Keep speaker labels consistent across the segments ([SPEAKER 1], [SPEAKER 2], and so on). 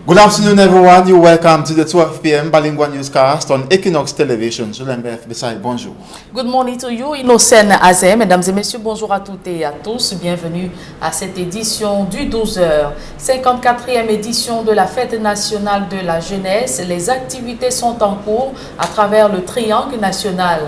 [SPEAKER 1] Good afternoon, everyone. You're welcome to the 12 p.m. Bilingual Newscast on Equinox Television. Sur l'MBF Besai, bonjour.
[SPEAKER 2] Good morning to you, Innocent Azem. Mesdames et messieurs, bonjour à toutes et à tous. Bienvenue à cette édition du 12h. 54e édition de la Fête nationale de la jeunesse. Les activités sont en cours à travers le triangle national.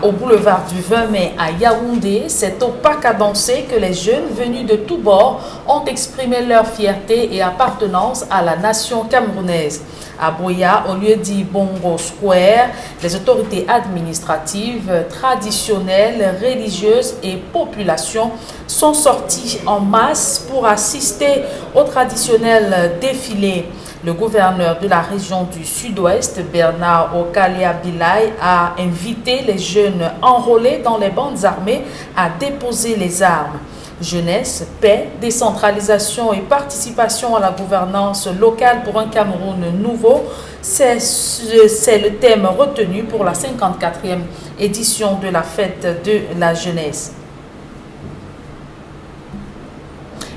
[SPEAKER 2] Au boulevard du 20 mai à Yaoundé, c'est au parc à danser que les jeunes venus de tous bords ont exprimé leur fierté et appartenance à la nation camerounaise. À Boya, au lieu dit Bongo Square, les autorités administratives, traditionnelles, religieuses et populations sont sorties en masse pour assister au traditionnel défilé. Le gouverneur de la région du Sud-Ouest, Bernard Okalia Bilay, a invité les jeunes enrôlés dans les bandes armées à déposer les armes. Jeunesse, paix, décentralisation et participation à la gouvernance locale pour un Cameroun nouveau, c'est le thème retenu pour la 54e édition de la Fête de la jeunesse.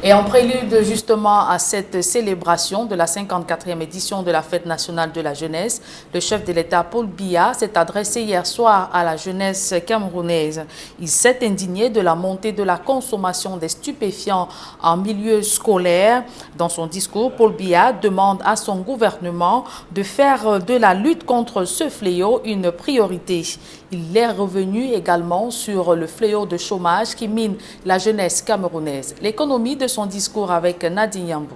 [SPEAKER 2] Et en prélude justement à cette célébration de la 54e édition de la Fête nationale de la jeunesse, le chef de l'État Paul Biya s'est adressé hier soir à la jeunesse camerounaise. Il s'est indigné de la montée de la consommation des stupéfiants en milieu scolaire. Dans son discours, Paul Biya demande à son gouvernement de faire de la lutte contre ce fléau une priorité. Il est revenu également sur le fléau de chômage qui mine la jeunesse camerounaise. L'économie de son discours avec Nadine Yambou.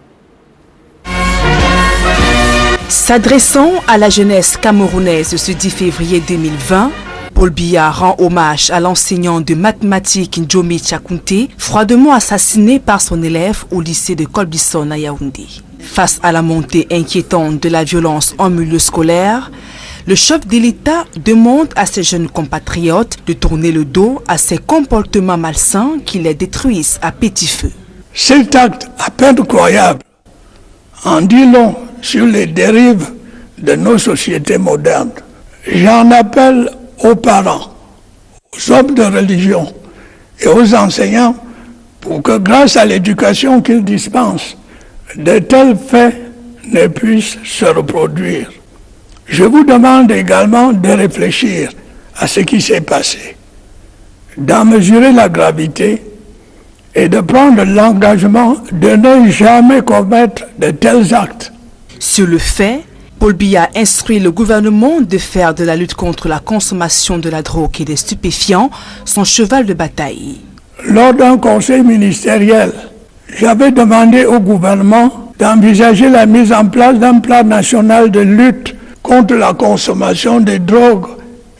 [SPEAKER 3] S'adressant à la jeunesse camerounaise ce 10 février 2020, Paul Biya rend hommage à l'enseignant de mathématiques Ndjomi Tchakounté, froidement assassiné par son élève au lycée de Colbison à Yaoundé. Face à la montée inquiétante de la violence en milieu scolaire, le chef de l'État demande à ses jeunes compatriotes de tourner le dos à ces comportements malsains qui les détruisent à petit feu.
[SPEAKER 4] Cet acte à peine croyable en dit long sur les dérives de nos sociétés modernes. J'en appelle aux parents, aux hommes de religion et aux enseignants pour que grâce à l'éducation qu'ils dispensent, de tels faits ne puissent se reproduire. Je vous demande également de réfléchir à ce qui s'est passé, d'en mesurer la gravité et de prendre l'engagement de ne jamais commettre de tels actes.
[SPEAKER 3] Sur le fait, Paul Biya instruit le gouvernement de faire de la lutte contre la consommation de la drogue et des stupéfiants son cheval de bataille.
[SPEAKER 4] Lors d'un conseil ministériel, j'avais demandé au gouvernement d'envisager la mise en place d'un plan national de lutte contre la consommation de drogue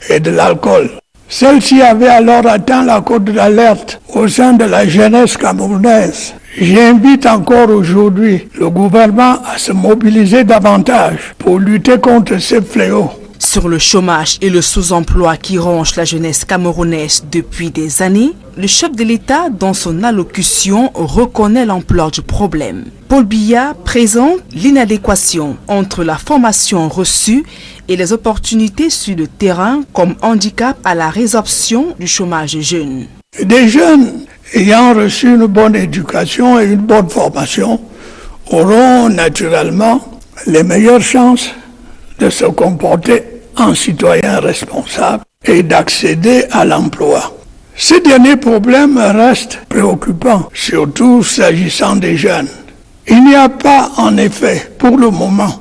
[SPEAKER 4] et de l'alcool. Celle-ci avait alors atteint la cote d'alerte au sein de la jeunesse camerounaise. J'invite encore aujourd'hui le gouvernement à se mobiliser davantage pour lutter contre ces fléaux.
[SPEAKER 3] Sur le chômage et le sous-emploi qui ronge la jeunesse camerounaise depuis des années, le chef de l'État, dans son allocution, reconnaît l'ampleur du problème. Paul Biya présente l'inadéquation entre la formation reçue et les opportunités sur le terrain comme handicap à la résorption du chômage jeune.
[SPEAKER 4] Des jeunes ayant reçu une bonne éducation et une bonne formation auront naturellement les meilleures chances de se comporter en citoyen responsable et d'accéder à l'emploi. Ce dernier problème reste préoccupant, surtout s'agissant des jeunes. Il n'y a pas, en effet, pour le moment,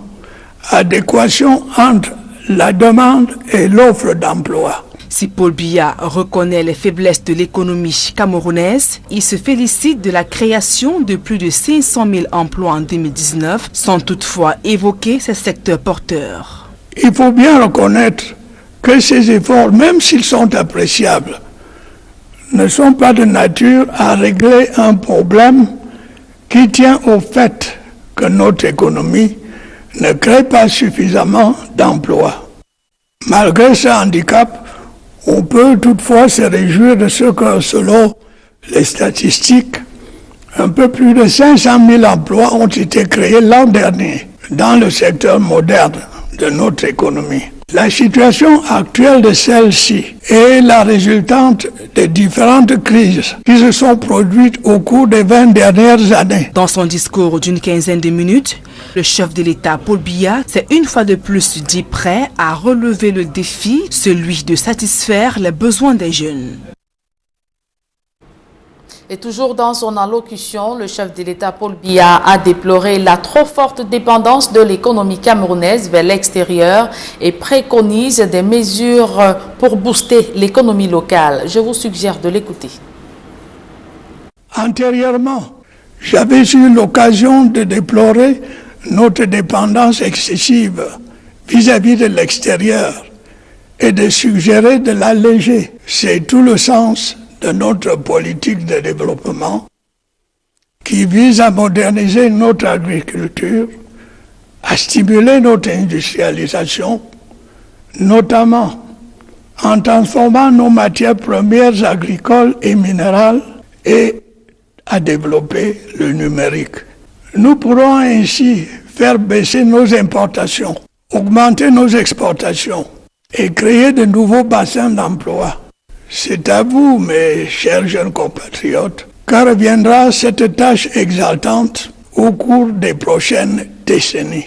[SPEAKER 4] adéquation entre la demande et l'offre d'emploi.
[SPEAKER 3] Si Paul Biya reconnaît les faiblesses de l'économie camerounaise, il se félicite de la création de plus de 500 000 emplois en 2019, sans toutefois évoquer ces secteurs porteurs.
[SPEAKER 4] Il faut bien reconnaître que ces efforts, même s'ils sont appréciables, ne sont pas de nature à régler un problème qui tient au fait que notre économie ne crée pas suffisamment d'emplois. Malgré ce handicap, on peut toutefois se réjouir de ce que, selon les statistiques, un peu plus de 500 000 emplois ont été créés l'an dernier dans le secteur moderne de notre économie. La situation actuelle de celle-ci est la résultante de différentes crises qui se sont produites au cours des 20 dernières années.
[SPEAKER 3] Dans son discours d'une quinzaine de minutes, Le chef de l'État, Paul Biya, s'est une fois de plus dit prêt à relever le défi, celui de satisfaire les besoins des jeunes.
[SPEAKER 2] Et toujours dans son allocution, le chef de l'État Paul Biya a déploré la trop forte dépendance de l'économie camerounaise vers l'extérieur et préconise des mesures pour booster l'économie locale. Je vous suggère de l'écouter.
[SPEAKER 4] Antérieurement, j'avais eu l'occasion de déplorer notre dépendance excessive vis-à-vis de l'extérieur et de suggérer de l'alléger. C'est tout le sens de notre politique de développement qui vise à moderniser notre agriculture, à stimuler notre industrialisation, notamment en transformant nos matières premières agricoles et minérales et à développer le numérique. Nous pourrons ainsi faire baisser nos importations, augmenter nos exportations et créer de nouveaux bassins d'emploi. C'est à vous, mes chers jeunes compatriotes, que reviendra cette tâche exaltante au cours des prochaines décennies.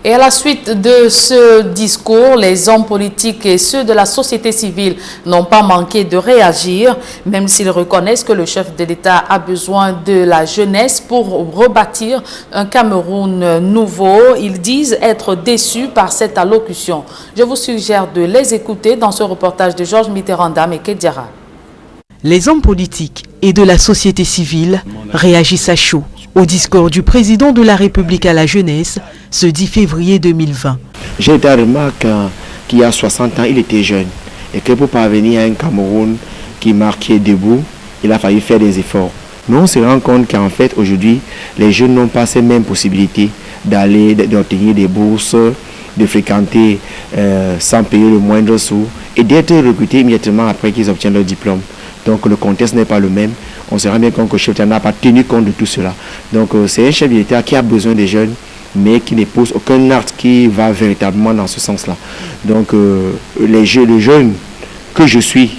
[SPEAKER 2] Et à la suite de ce discours, les hommes politiques et ceux de la société civile n'ont pas manqué de réagir, même s'ils reconnaissent que le chef de l'État a besoin de la jeunesse pour rebâtir un Cameroun nouveau. Ils disent être déçus par cette allocution. Je vous suggère de les écouter dans ce reportage de Georges Mitterrand et Kedjara.
[SPEAKER 3] Les hommes politiques et de la société civile réagissent à chaud au discours du président de la République à la jeunesse ce 10 février 2020.
[SPEAKER 5] J'ai été remarqué qu'il y a 60 ans, il était jeune et que pour parvenir à un Cameroun qui marquait debout, il a fallu faire des efforts. Mais on se rend compte qu'en fait, aujourd'hui, les jeunes n'ont pas ces mêmes possibilités d'obtenir des bourses, de fréquenter sans payer le moindre sou et d'être recrutés immédiatement après qu'ils obtiennent leur diplôme. Donc le contexte n'est pas le même. On se rend bien compte que le chef d'État n'a pas tenu compte de tout cela. Donc c'est un chef d'État qui a besoin des jeunes, mais qui ne pose aucun acte qui va véritablement dans ce sens-là. Donc le jeune que je suis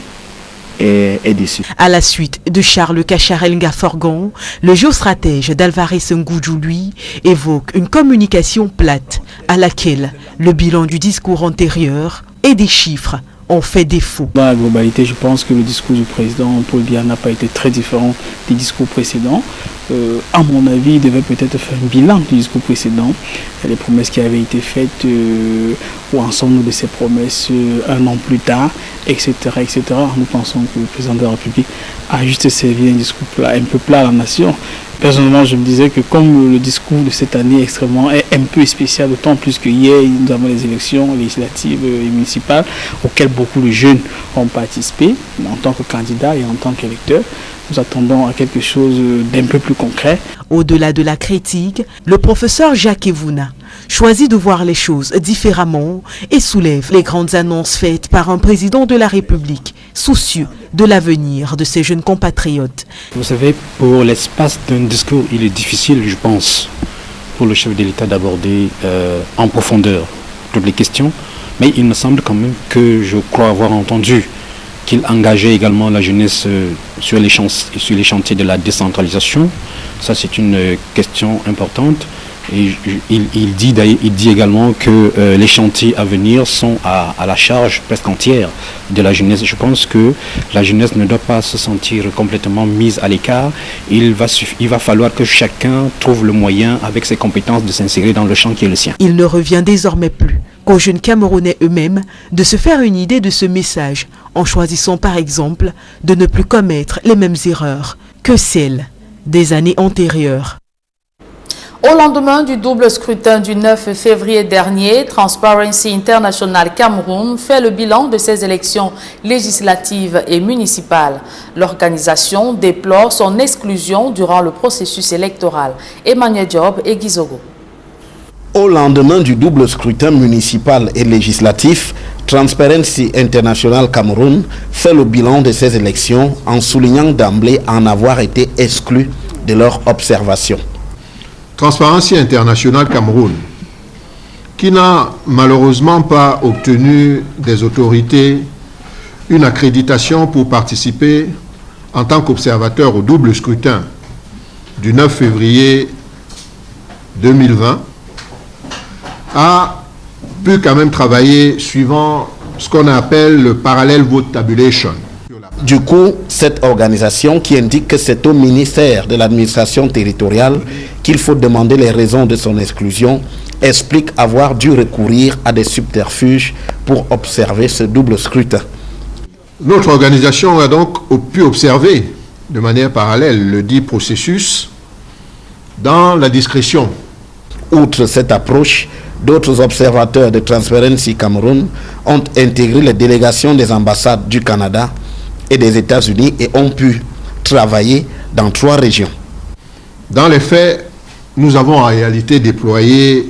[SPEAKER 5] est déçu.
[SPEAKER 3] À la suite de Charles Kacharenga Forgon, le géostratège d'Alvarez Ngoudjou, lui, évoque une communication plate à laquelle le bilan du discours antérieur et des chiffres ont fait défaut.
[SPEAKER 6] Dans la globalité, je pense que le discours du président Paul Biya n'a pas été très différent des discours précédents. À mon avis, il devait peut-être faire un bilan du discours précédent, les promesses qui avaient été faites, ou ensemble de ces promesses un an plus tard, etc., etc. Nous pensons que le président de la République a juste servi un discours un peu plat à la nation. Personnellement, je me disais que comme le discours de cette année est un peu spécial, d'autant plus que hier, nous avons les élections législatives et municipales auxquelles beaucoup de jeunes ont participé en tant que candidats et en tant qu'électeurs. Nous attendons à quelque chose d'un peu plus concret.
[SPEAKER 3] Au-delà de la critique, le professeur Jacques Evouna choisit de voir les choses différemment et soulève les grandes annonces faites par un président de la République soucieux de l'avenir de ses jeunes compatriotes.
[SPEAKER 7] Vous savez, pour l'espace d'un discours, il est difficile, je pense, pour le chef de l'État d'aborder en profondeur toutes les questions. Mais il me semble quand même que je crois avoir entendu qu'il engageait également la jeunesse sur les chantiers de la décentralisation. Ça, c'est une question importante. Et il dit également que les chantiers à venir sont à la charge presque entière de la jeunesse. Je pense que la jeunesse ne doit pas se sentir complètement mise à l'écart. Il va falloir que chacun trouve le moyen, avec ses compétences, de s'insérer dans le champ qui est le sien.
[SPEAKER 3] Il ne revient désormais plus qu'aux jeunes Camerounais eux-mêmes de se faire une idée de ce message en choisissant par exemple de ne plus commettre les mêmes erreurs que celles des années antérieures.
[SPEAKER 2] Au lendemain du double scrutin du 9 février dernier, Transparency International Cameroun fait le bilan de ses élections législatives et municipales. L'organisation déplore son exclusion durant le processus électoral. Emmanuel Diop et Gizogo.
[SPEAKER 8] Au lendemain du double scrutin municipal et législatif, Transparency International Cameroun fait le bilan de ces élections en soulignant d'emblée en avoir été exclu de leur observation.
[SPEAKER 9] Transparency International Cameroun, qui n'a malheureusement pas obtenu des autorités une accréditation pour participer en tant qu'observateur au double scrutin du 9 février 2020, a pu quand même travailler suivant ce qu'on appelle le parallel vote tabulation.
[SPEAKER 8] Du coup, cette organisation qui indique que c'est au ministère de l'administration territoriale qu'il faut demander les raisons de son exclusion explique avoir dû recourir à des subterfuges pour observer ce double scrutin.
[SPEAKER 9] Notre organisation a donc pu observer de manière parallèle le dit processus dans la discrétion.
[SPEAKER 8] Outre cette approche, d'autres observateurs de Transparency Cameroun ont intégré les délégations des ambassades du Canada et des États-Unis et ont pu travailler dans 3 régions.
[SPEAKER 9] Dans les faits, nous avons en réalité déployé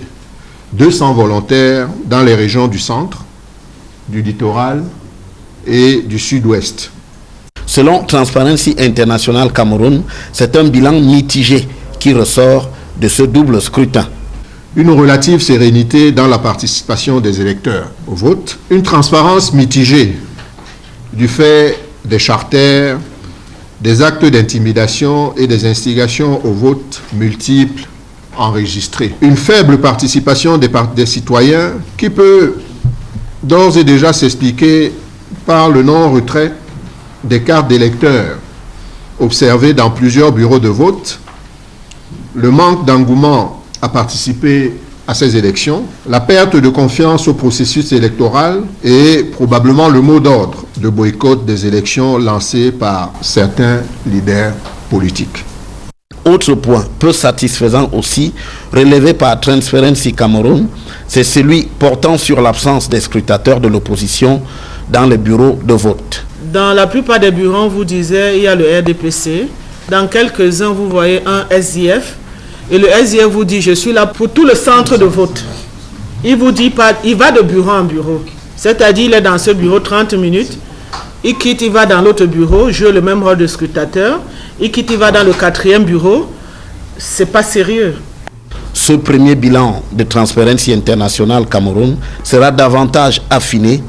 [SPEAKER 9] 200 volontaires dans les régions du centre, du littoral et du sud-ouest.
[SPEAKER 8] Selon Transparency International Cameroun, c'est un bilan mitigé qui ressort de ce double scrutin.
[SPEAKER 9] Une relative sérénité dans la participation des électeurs au vote, une transparence mitigée du fait des charters, des actes d'intimidation et des instigations au vote multiples enregistrés. Une faible participation des citoyens qui peut d'ores et déjà s'expliquer par le non-retrait des cartes d'électeurs observées dans plusieurs bureaux de vote, le manque d'engouement à participer à ces élections, la perte de confiance au processus électoral et probablement le mot d'ordre de boycott des élections lancé par certains leaders politiques.
[SPEAKER 8] Autre point peu satisfaisant aussi, relevé par Transparency Cameroun, c'est celui portant sur l'absence des scrutateurs de l'opposition dans les bureaux de vote.
[SPEAKER 10] Dans la plupart des bureaux, on vous disait, il y a le RDPC. Dans quelques-uns, vous voyez un SDF. Et le SDF vous dit, je suis là pour tout le centre de vote. Il vous dit pas, il va de bureau en bureau. C'est-à-dire, il est dans ce bureau 30 minutes. Il quitte, il va dans l'autre bureau, joue le même rôle de scrutateur. Il quitte, il va dans le 4e bureau. C'est pas sérieux.
[SPEAKER 8] Ce premier bilan de Transparency International Cameroun sera davantage affiné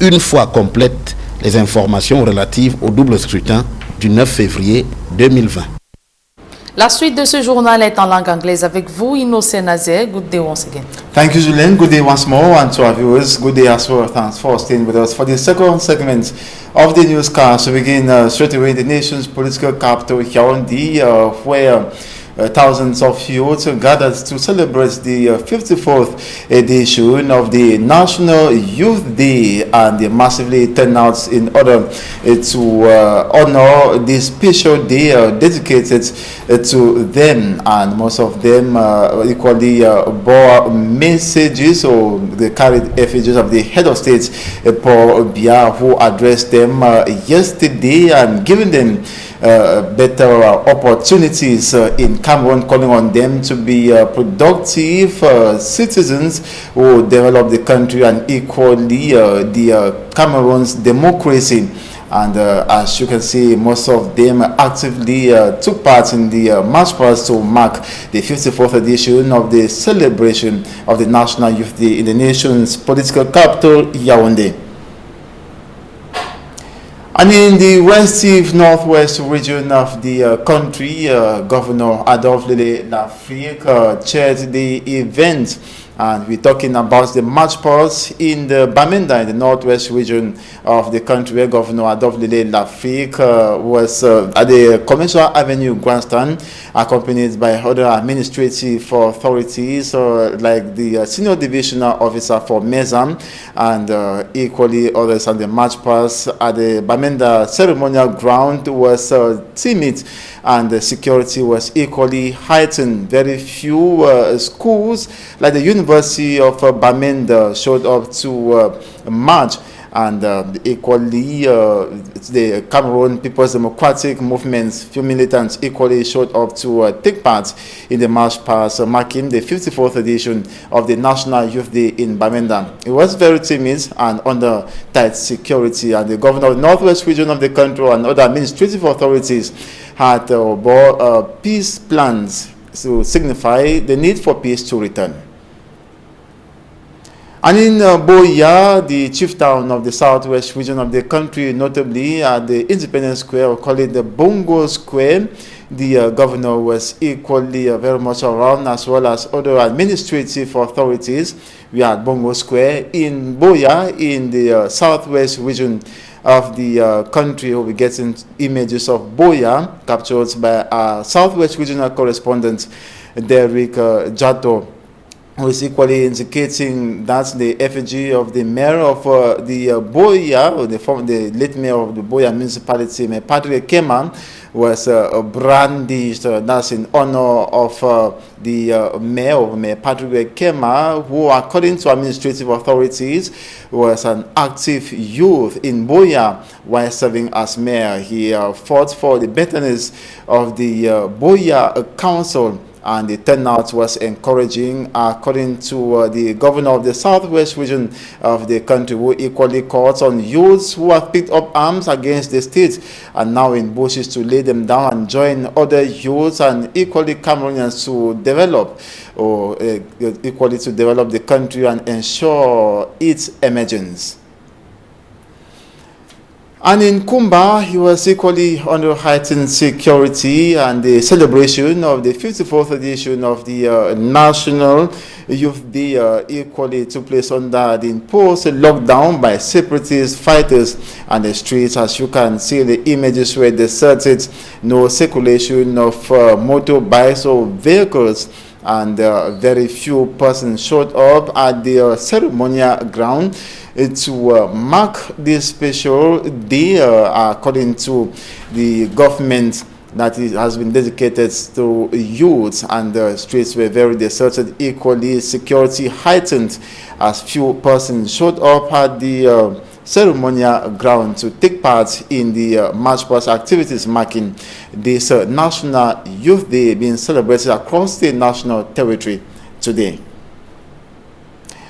[SPEAKER 8] une fois complètes les informations relatives au double scrutin du 9 février 2020.
[SPEAKER 2] La suite de ce journal est en langue anglaise avec vous, Innocent Nazer. Good day once again.
[SPEAKER 1] Thank you, Julien. Good day once more. And to our viewers, good day as well. Thanks for staying with us for the second segment of the newscast. We begin straight away in the nation's political capital, Yaoundé, where thousands of youths gathered to celebrate the 54th edition of the National Youth Day, and they massively turned out in order to honor this special day dedicated to them, and most of them equally bore messages, or they carried effigies of the head of state, Paul Biya, who addressed them yesterday and giving them better opportunities in Cameroon, calling on them to be productive citizens who develop the country and equally the Cameroon's democracy. And as you can see, most of them actively took part in the march past to mark the 54th edition of the celebration of the National Youth Day in the nation's political capital, Yaoundé. And in the West Northwest region of the country, Governor Adolphe Lele Lafrique chaired the event, and we're talking about the march past in the Bamenda, in the northwest region of the country, where Governor Adolphe Lele Lafrique was at the Commercial Avenue grandstand, accompanied by other administrative authorities like the Senior Divisional Officer for MESAM and equally others. And the march past at the Bamenda ceremonial ground was timid, and the security was equally heightened. Very few schools like the University of Bamenda showed up to march, and equally the Cameroon People's Democratic Movement's few militants equally showed up to take part in the march past marking the 54th edition of the National Youth Day in Bamenda. It was very timid and under tight security, and the governor of the northwest region of the country and other administrative authorities had peace plans to signify the need for peace to return. And in Boya, the chief town of the southwest region of the country, notably at the Independence Square, or call it the Bongo Square, the governor was equally very much around, as well as other administrative authorities. We are at Bongo Square in Buea in the southwest region of the country. We'll be getting images of Buea captured by our southwest regional correspondent Derek Jato, who is equally indicating that the effigy of the mayor of the Buea, or the late mayor of the Buea municipality, Patrick Kema, was brandished. That's in honor of the mayor, Patrick Kema, who, according to administrative authorities, was an active youth in Buea while serving as mayor. He fought for the betterness of the Buea Council, and the turnout was encouraging, according to the governor of the southwest region of the country, who equally calls on youths who have picked up arms against the state and now in bushes to lay them down and join other youths and equally Cameroonians to develop, or equally to develop the country and ensure its emergence. And in Kumba, he was equally under heightened security, and the celebration of the 54th edition of the National Youth Day equally took place under the imposed lockdown by separatist fighters, and the streets, as you can see, the images were deserted, no circulation of motorbikes or vehicles, and very few persons showed up at the ceremonial ground to mark this special day, according to the government, that it has been dedicated to youth, and the streets were very deserted, equally security heightened, as few persons showed up at the ceremonial ground to take part in the march past activities marking this National Youth Day being celebrated across the national territory today.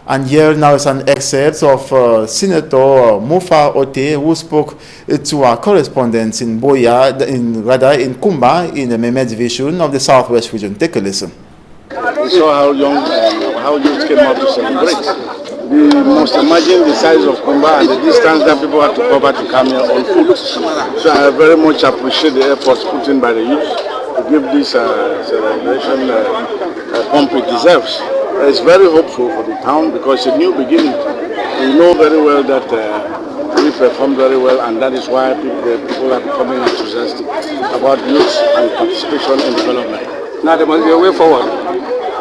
[SPEAKER 1] And here now is an excerpt of Senator Mufa Ote, who spoke to our correspondents in Buea, in Kumba, in the Meme division of the Southwest region. Take a listen.
[SPEAKER 11] We saw how youth came out to celebrate. We must imagine the size of Kumba and the distance that people had to cover to come here on foot. So I very much appreciate the efforts put in by the youth to give this celebration pomp it deserves. It's very hopeful for the town because it's a new beginning. We know very well that we performed very well, and that is why people are becoming enthusiastic about youth and participation in development. Now there must be a way forward.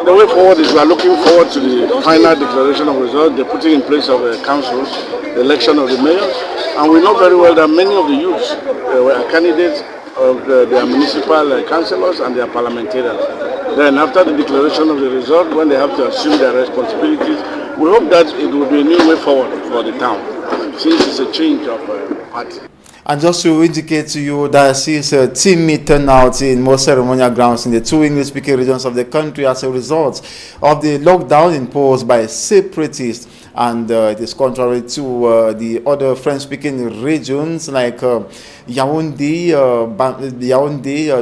[SPEAKER 11] The way forward is we are looking forward to the final declaration of results, the putting in place of the councils, the election of the mayors, and we know very well that many of the youths were candidates of their municipal councillors and their parliamentarians. Then after the declaration of the result, when they have to assume their responsibilities, we hope that it will be a new way forward for the town, since it's a change of party.
[SPEAKER 1] And just to indicate to you that is a team turnout in most ceremonial grounds in the two English-speaking regions of the country as a result of the lockdown imposed by separatists. And it is contrary to the other French-speaking regions like Yaoundé,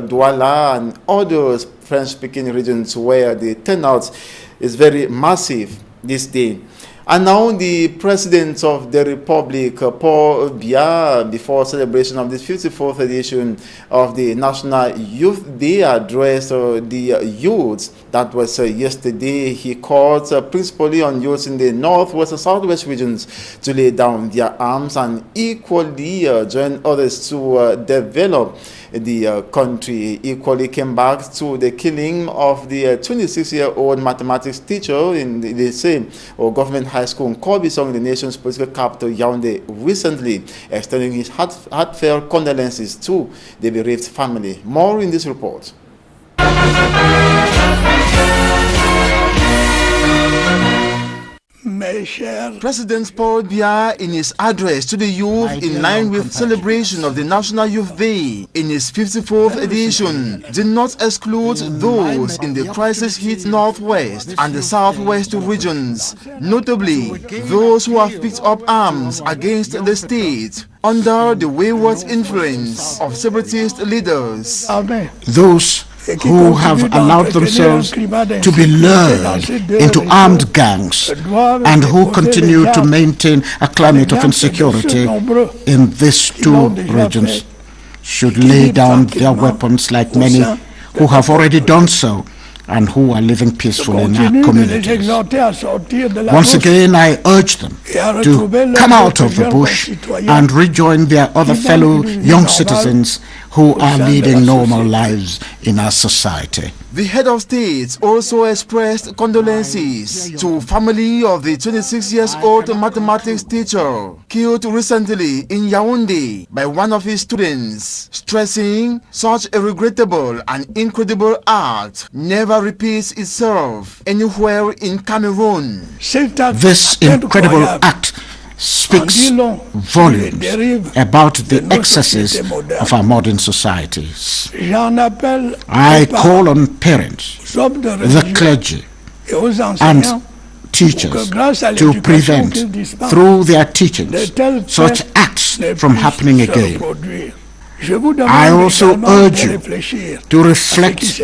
[SPEAKER 1] Douala, and other French-speaking regions where the turnout is very massive this day. And now the President of the Republic, Paul Biya, before celebration of this 54th edition of the National Youth Day, addressed the youths. That was yesterday. He called principally on youths in the northwest and southwest regions to lay down their arms and equally join others to develop the country. Equally came back to the killing of the 26-year-old mathematics teacher in the same government high school in Korbisong, the nation's political capital, Yaoundé, recently, extending his heartfelt condolences to the bereaved family. More in this report. President Paul Biya, in his address to the youth in line with celebration of the National Youth Day in his 54th edition, did not exclude those in the crisis-hit Northwest and the Southwest regions, notably those who have picked up arms against the state under the wayward influence of separatist leaders.
[SPEAKER 12] Those who have allowed themselves to be lured into armed gangs and who continue to maintain a climate of insecurity in these two regions. should lay down their weapons like many who have already done so and who are living peacefully in our communities. Once again, I urge them to come out of the bush and rejoin their other fellow young citizens who are leading normal lives in our society.
[SPEAKER 1] The head of state also expressed condolences to family of the 26-year-old mathematics teacher killed recently in Yaoundé by one of his students, stressing such a regrettable and incredible act never repeats itself anywhere in Cameroon.
[SPEAKER 12] This incredible act speaks volumes about the excesses of our modern societies. I call on parents, the clergy, and teachers to prevent, through their teachings, such acts from happening again. I also urge you to reflect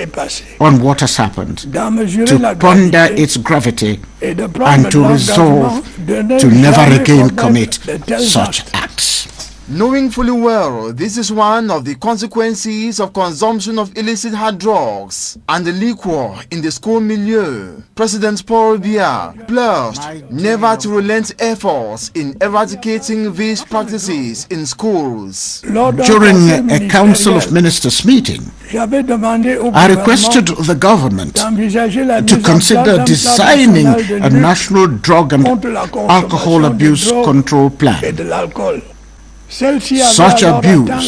[SPEAKER 12] on what has happened, to ponder its gravity, and to resolve to never again commit such acts.
[SPEAKER 1] Knowing fully well this is one of the consequences of consumption of illicit hard drugs and the liquor in the school milieu, President Paul Biya pledged never to relent efforts in eradicating these practices in schools.
[SPEAKER 12] During a Council of Ministers meeting, I requested the government to consider designing a national drug and alcohol abuse control plan. Such abuse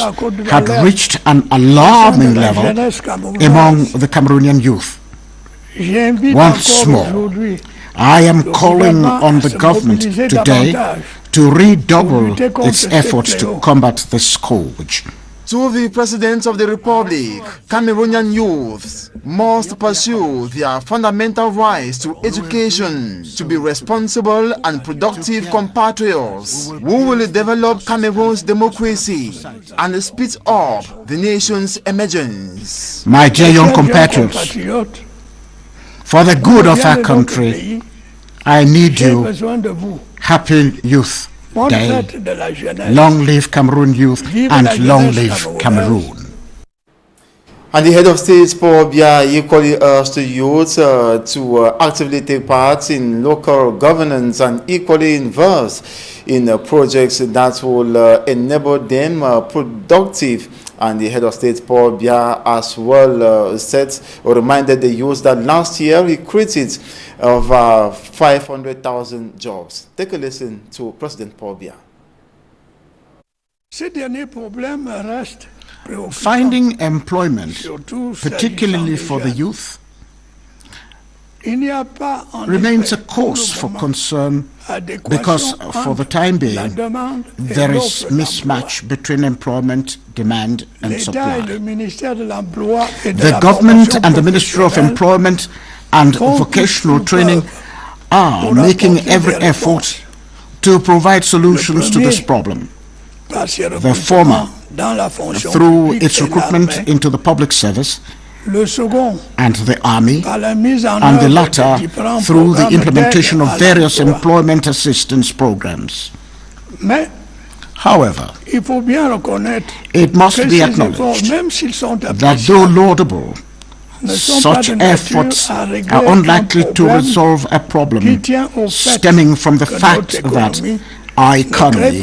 [SPEAKER 12] had reached an alarming level among the Cameroonian youth. Once more, I am calling on the government today to redouble its efforts to combat the scourge.
[SPEAKER 1] To the President of the Republic, Cameroonian youths must pursue their fundamental rights to education, to be responsible and productive compatriots who will develop Cameroon's democracy and speed up the nation's emergence.
[SPEAKER 12] My dear young compatriots, for the good of our country, I need you. Happy Youth Day. Long live Cameroon youth and long live Cameroon.
[SPEAKER 1] And the head of state, Paul Biya, equally urged the youth to actively take part in local governance and equally invest in projects that will enable them productive. And the head of state, Paul Biya, as well reminded the youth that last year he created over 500,000 jobs. Take a listen to President Paul Biya.
[SPEAKER 12] Finding employment, particularly for the youth, remains a cause for concern because for the time being there is mismatch between employment demand and supply. The government and the Ministry of Employment and Vocational Training are making every effort to provide solutions to this problem. The former through its recruitment into the public service and the army, and the latter through the implementation of various employment assistance programs. However, it must be acknowledged that though laudable, such efforts are unlikely to resolve a problem stemming from the fact that our economy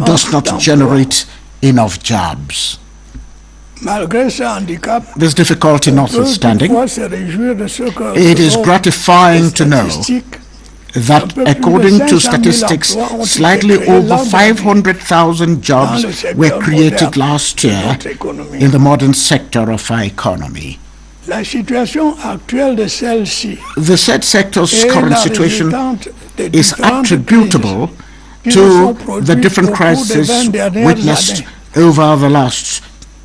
[SPEAKER 12] does not generate enough jobs. This difficulty notwithstanding, it is gratifying to know that according to statistics, slightly over 500,000 jobs were created last year in the modern sector of our economy. The said sector's current situation is attributable to the different crises witnessed over the last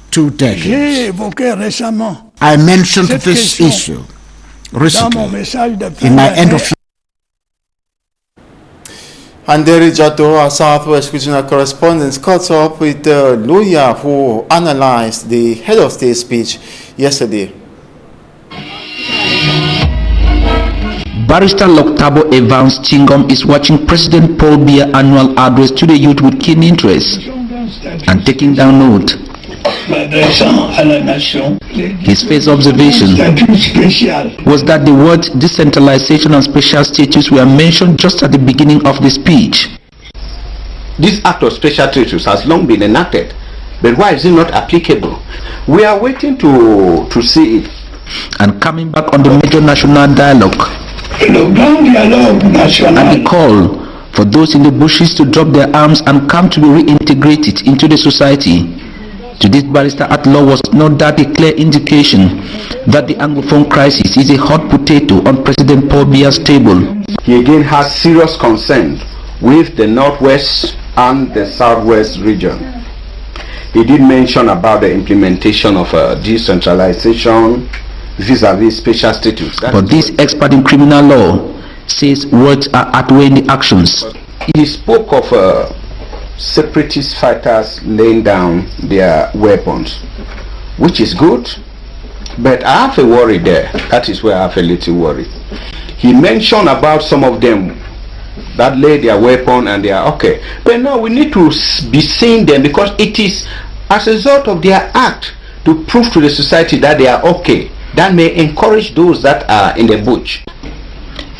[SPEAKER 12] 2 decades. I mentioned this issue recently in my end of year.
[SPEAKER 1] Anderi Jato, our Southwest Regional Correspondent, caught up with the lawyer who analyzed the head of state speech yesterday.
[SPEAKER 13] Barrister Loktabo Evans Chingom is watching President Paul Biya annual address to the youth with keen interest and taking down note
[SPEAKER 4] m'adressant à la nation.
[SPEAKER 13] His first observation was that the words decentralization and special status were mentioned just at the beginning of the speech.
[SPEAKER 14] This act of special status has long been enacted, but why is it not applicable? We are waiting to see it.
[SPEAKER 13] And coming back on the major national dialogue and the call for those in the bushes to drop their arms and come to be reintegrated into the society. To this barrister at law was not that a clear indication that the Anglophone crisis is a hot potato on President Paul Biya's table.
[SPEAKER 14] He again has serious concern with the Northwest and the Southwest region. He did mention about the implementation of decentralization vis-a-vis special status.
[SPEAKER 13] But this expert in criminal law says words are outweighing the actions.
[SPEAKER 14] He spoke of separatist fighters laying down their weapons, which is good, but I have a worry there. That is where I have a little worry. He mentioned about some of them that lay their weapon and they are okay, but now we need to be seeing them because it is as a result of their act to prove to the society that they are okay. That may encourage those that are in the bush.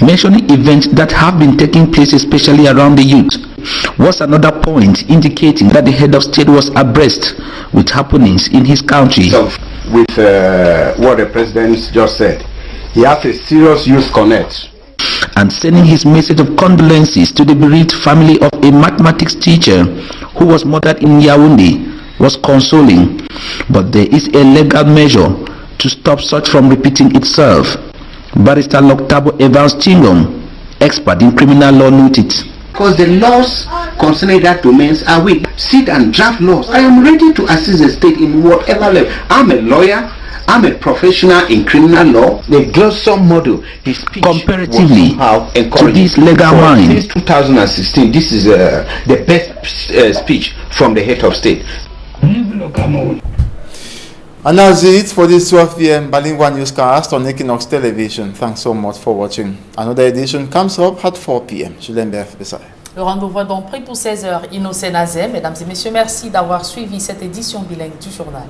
[SPEAKER 13] Mentioning events that have been taking place especially around the youth was another point indicating that the head of state was abreast with happenings in his country.
[SPEAKER 14] So, with what the president just said, he has a serious youth connect.
[SPEAKER 13] And sending his message of condolences to the bereaved family of a mathematics teacher who was murdered in Yaoundé was consoling, but there is a legal measure to stop such from repeating itself. Barrister Loktabo Evans Chingom, expert in criminal law, noted.
[SPEAKER 14] Because the laws concerning that domains are weak. Sit and draft laws. I am ready to assist the state in whatever level. I'm a lawyer. I'm a professional in criminal law. The Glosson model, his speech
[SPEAKER 13] comparatively to this legal mind.
[SPEAKER 14] Since 2016, this is the best speech from the head of state.
[SPEAKER 1] And that's it for this 12 p.m. bilingual newscast on Equinox Television. Thanks so much for watching. Another edition comes up at 4 p.m. Julien Berf Bessay.
[SPEAKER 2] Le rendez-vous est donc pris pour 16h. Innocent Azem. Mesdames et messieurs, merci d'avoir suivi cette édition bilingue du journal.